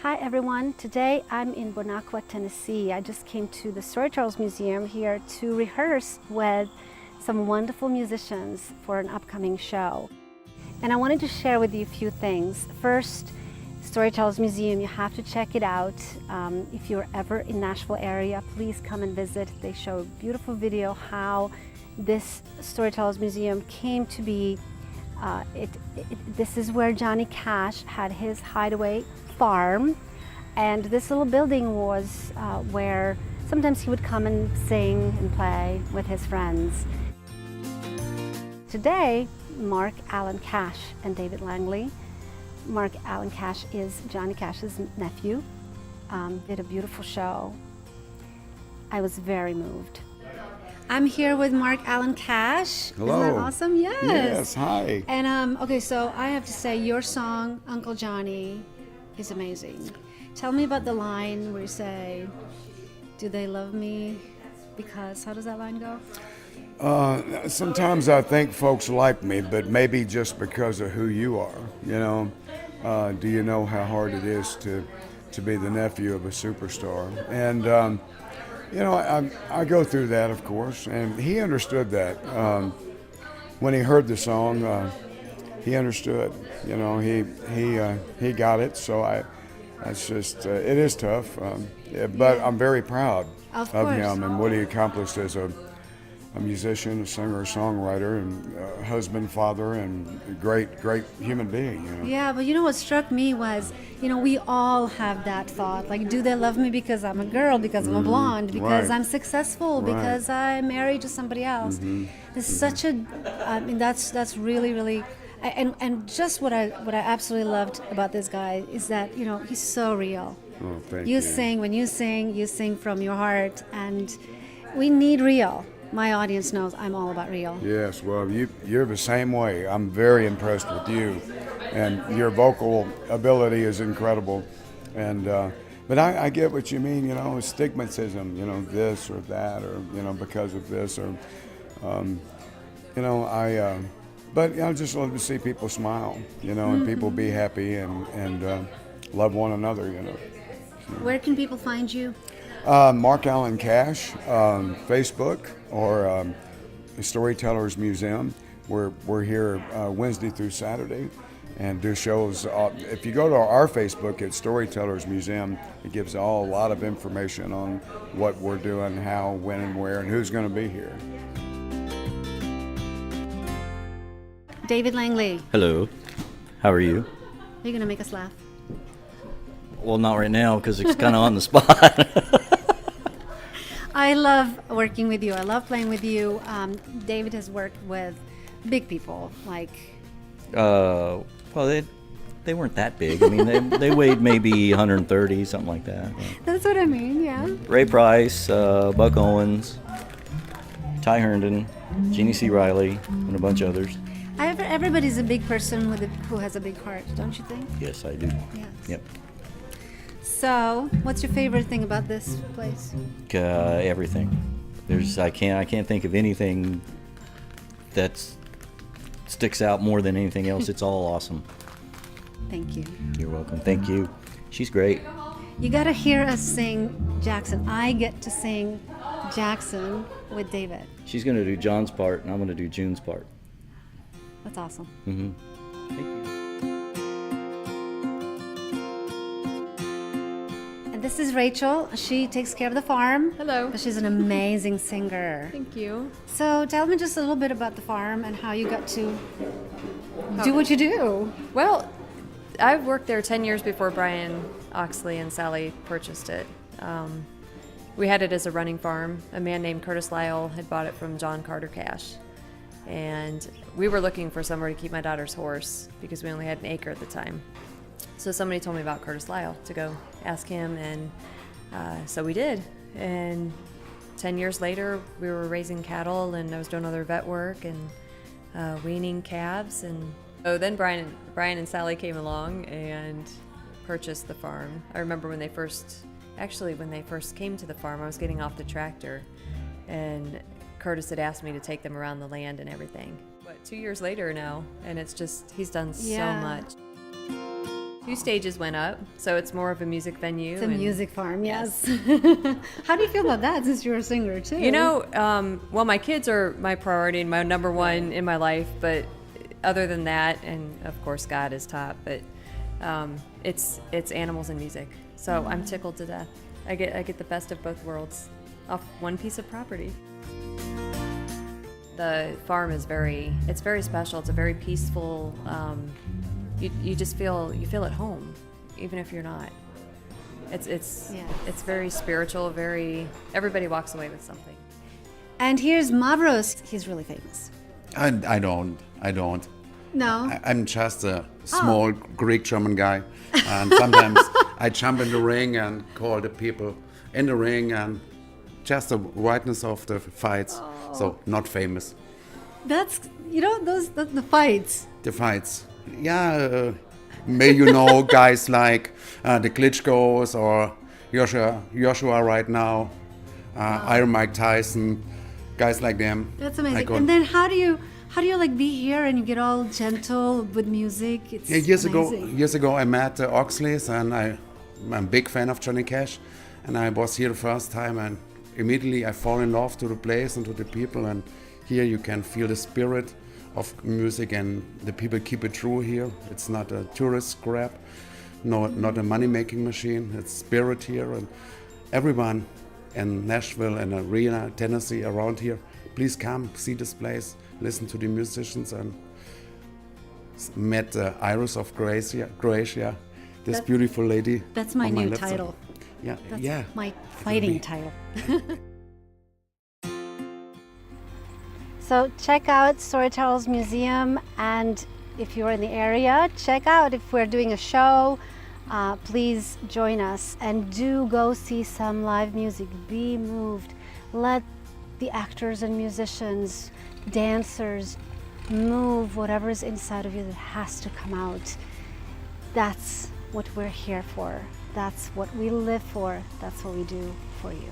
Hi everyone, today I'm in Bon Aqua, Tennessee. I just came to the Storyteller Museum here to rehearse with some wonderful musicians for an upcoming show. And I wanted to share with you a few things. First, Storyteller Museum, you have to check it out. If you're ever in Nashville area, please come and visit. They show a beautiful video how this Storyteller Museum came to be. This is where Johnny Cash had his hideaway farm, and this little building was where sometimes he would come and sing and play with his friends. Today, Mark Allen Cash and David Langley. Mark Allen Cash is Johnny Cash's nephew. Did a beautiful show. I was very moved. I'm here with Mark Allen Cash. Hello. Isn't that awesome? Yes. Yes, hi. And okay, so I have to say your song, Uncle Johnny, is amazing. Tell me about the line where you say, "Do they love me because," how does that line go? Sometimes I think folks like me, but maybe just because of who you are, you know. Do you know how hard it is to be the nephew of a superstar? And, you know, I go through that, of course, and he understood that. When he heard the song, he understood, you know, he got it, so it's just, it is tough, but I'm very proud of him and what he accomplished as a musician, a singer, a songwriter, and husband, father, and a great human being. You know? Yeah, but you know what struck me was, you know, we all have that thought. Like, do they love me because I'm a girl, because I'm a blonde, because I'm successful, because I'm married to somebody else? It's such a, I mean, that's really, really, and just what I absolutely loved about this guy is that, you know, he's so real. Oh, thank you. You sing, when you sing from your heart, and we need real. My audience knows I'm all about real. Yes, well, you're the same way. I'm very impressed with you, and your vocal ability is incredible. And but I get what you mean. You know, stigmatism. You know, this or that, or you know, because of this, or you know, but you know, I just love to see people smile. You know, and people be happy and love one another. You know. Where can people find you? Mark Allen Cash, Facebook, or the Storytellers Museum. We're here Wednesday through Saturday and do shows. If you go to our Facebook at Storytellers Museum, it gives a lot of information on what we're doing, how, when, and where, and who's going to be here. David Langley. Hello. How are you? Are you going to make us laugh? Well, not right now because it's kind of on the spot. I love working with you. I love playing with you. David has worked with big people like. Well, they weren't that big. I mean, they weighed maybe 130, something like that. That's what I mean. Yeah. Ray Price, Buck Owens, Ty Herndon, Jeannie C. Riley, and a bunch of others. Everybody's a big person who has a big heart, don't you think? Yes, I do. Yes. Yep. So, what's your favorite thing about this place? Everything. I can't think of anything that sticks out more than anything else. It's all awesome. Thank you. You're welcome. Thank you. She's great. You gotta hear us sing Jackson. I get to sing Jackson with David. She's gonna do John's part, and I'm gonna do June's part. That's awesome. Mm-hmm. Thank you. And this is Rachel. She takes care of the farm. Hello. But she's an amazing singer. Thank you. So tell me just a little bit about the farm and how you got to do what you do. Well, I've worked there 10 years before Brian Oxley and Sally purchased it. We had it as a running farm. A man named Curtis Lyle had bought it from John Carter Cash. And we were looking for somewhere to keep my daughter's horse because we only had an acre at the time. So somebody told me about Curtis Lyle to go ask him, and so we did. And 10 years later, we were raising cattle, and I was doing other vet work and weaning calves. And so then Brian and Sally came along and purchased the farm. I remember when they first came to the farm, I was getting off the tractor, and Curtis had asked me to take them around the land and everything. But 2 years later now, and it's just, he's done so much. 2 stages went up, so it's more of a music venue. It's a and- music farm, yes. How do you feel about that, since you're a singer too? You know, well, my kids are my priority and my number one in my life, but other than that, and of course God is top, but it's animals and music. So I'm tickled to death. I get the best of both worlds off one piece of property. The farm is very special. It's a very peaceful. You just feel at home, even if you're not. It's very spiritual. Everybody walks away with something. And here's Mavros. He's really famous. I don't. No. I'm just a small Greek-German guy, and sometimes I jump in the ring and call the people in the ring, and just the whiteness of the fights. So not famous. That's the fights. The fights. Yeah, may you know guys like the Klitschko's or Joshua right now, Iron Mike Tyson, guys like them. That's amazing. And then how do you like be here and you get all gentle with music? It's years amazing. ago I met the Oxleys, and I'm a big fan of Johnny Cash, and I was here the first time, and immediately I fall in love to the place and to the people, and here you can feel the spirit of music, and the people keep it true here. It's not a tourist grab, not a money-making machine. It's spirit here, and everyone in Nashville and Arena, Tennessee, around here, please come see this place, listen to the musicians, and met the Iris of Croatia, this beautiful lady. That's my on new left side. title. That's My fighting title. So check out Storyteller's Museum, and if you're in the area, check out if we're doing a show. Please join us, and do go see some live music. Be moved. Let the actors and musicians, dancers, move whatever is inside of you that has to come out. That's what we're here for. That's what we live for. That's what we do for you.